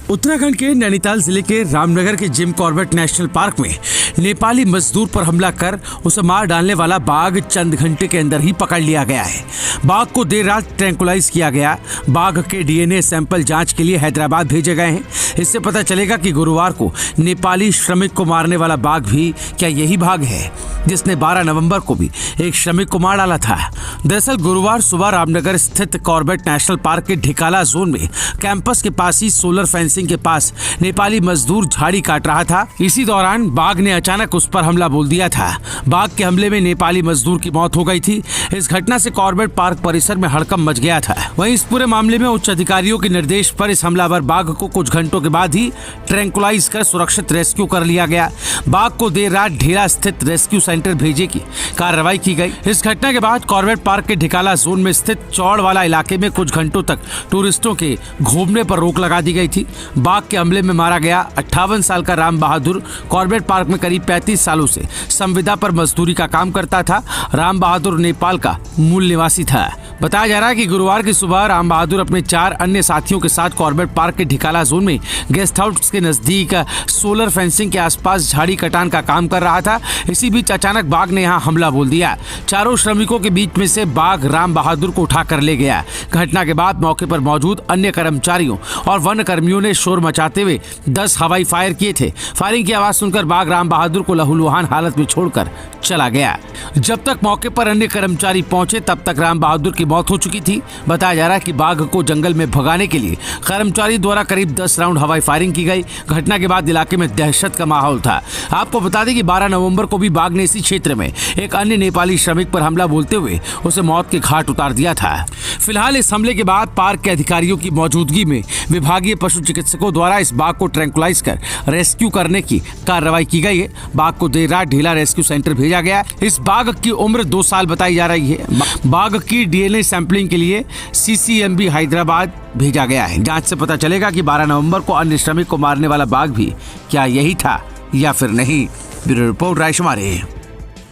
उत्तराखंड के नैनीताल जिले के रामनगर के जिम कॉर्बेट नेशनल पार्क में नेपाली मजदूर पर हमला कर उसे मार डालने वाला बाघ चंद घंटे के अंदर ही पकड़ लिया गया है। बाघ को देर रात ट्रैंकुलाइज किया गया। बाघ के डीएनए सैंपल जांच के लिए हैदराबाद भेजे गए हैं। इससे पता चलेगा कि गुरुवार को नेपाली श्रमिक को मारने वाला बाघ भी क्या यही बाघ है जिसने 12 नवंबर को भी एक श्रमिक को मार डाला था। दरअसल गुरुवार सुबह रामनगर स्थित कॉर्बेट नेशनल पार्क के ढिकाला जोन में कैंपस के पास ही सोलर फेंसिंग के पास नेपाली मजदूर झाड़ी काट रहा था। इसी दौरान बाघ ने अचानक उस पर हमला बोल दिया था। बाघ के हमले में नेपाली मजदूर की मौत हो गई थी। इस घटना से कॉर्बेट पार्क परिसर में हड़कंप मच गया था। वहीं इस पूरे मामले में उच्च अधिकारियों के निर्देश पर इस हमलावर बाघ को कुछ घंटों के बाद ही ट्रैंकुलाइज कर सुरक्षित रेस्क्यू कर लिया गया। बाघ को देर रात ढेला स्थित रेस्क्यू सेंटर भेजे की कार्रवाई की गई। इस घटना के बाद कॉर्बेट पार्क के ढिकाला जोन में स्थित चौड़ वाला इलाके में कुछ घंटों तक टूरिस्टों के घूमने पर रोक लगा दी गई थी। बाघ के हमले में मारा गया 58 साल का राम बहादुर कॉर्बेट पार्क में करीब 35 सालों से संविदा पर मजदूरी का काम करता था। राम बहादुर नेपाल का मूल निवासी था। बताया जा रहा है कि गुरुवार की सुबह राम बहादुर अपने 4 अन्य साथियों के साथ कॉर्बेट पार्क के ढिकाला जोन में गेस्ट हाउस के नजदीक सोलर फेंसिंग के आसपास झाड़ी कटान का काम कर रहा था। इसी बीच अचानक बाघ ने यहां हमला बोल दिया। चारों श्रमिकों के बीच में से बाघ राम बहादुर को उठा कर ले गया। घटना के बाद मौके पर मौजूद अन्य कर्मचारियों और वन कर्मियों ने शोर मचाते हुए 10 हवाई फायर किए थे। फायरिंग की आवाज सुनकर बाघ राम बहादुर को लहूलुहान हालत में छोड़कर चला गया। जब तक मौके पर अन्य कर्मचारी पहुंचे तब तक राम बहादुर की मौत हो चुकी थी। बताया जा रहा है कि बाघ को जंगल में भगाने के लिए कर्मचारी द्वारा करीब 10 राउंड हवाई फायरिंग की गई। घटना के बाद इलाके में दहशत का माहौल था। आपको बता दें कि 12 नवंबर को भी बाघ ने इसी क्षेत्र में एक अन्य नेपाली श्रमिक पर हमला बोलते हुए उसे मौत के घाट उतार दिया था। फिलहाल इस हमले के बाद पार्क के अधिकारियों की मौजूदगी में विभागीय पशु चिकित्सकों द्वारा इस बाघ को ट्रैंकुलाइज कर रेस्क्यू करने की कार्रवाई की गई है। बाघ को देर रात ढेला रेस्क्यू सेंटर भेजा गया। इस बाघ की उम्र 2 साल बताई जा रही है। बाघ की डीएनए सैंपलिंग के लिए सीसीएमबी हैदराबाद भेजा गया है। जांच से पता चलेगा कि 12 नवंबर को अन्य श्रमिक को मारने वाला बाघ भी क्या यही था या फिर नहीं। Bureau report रायशुमारी।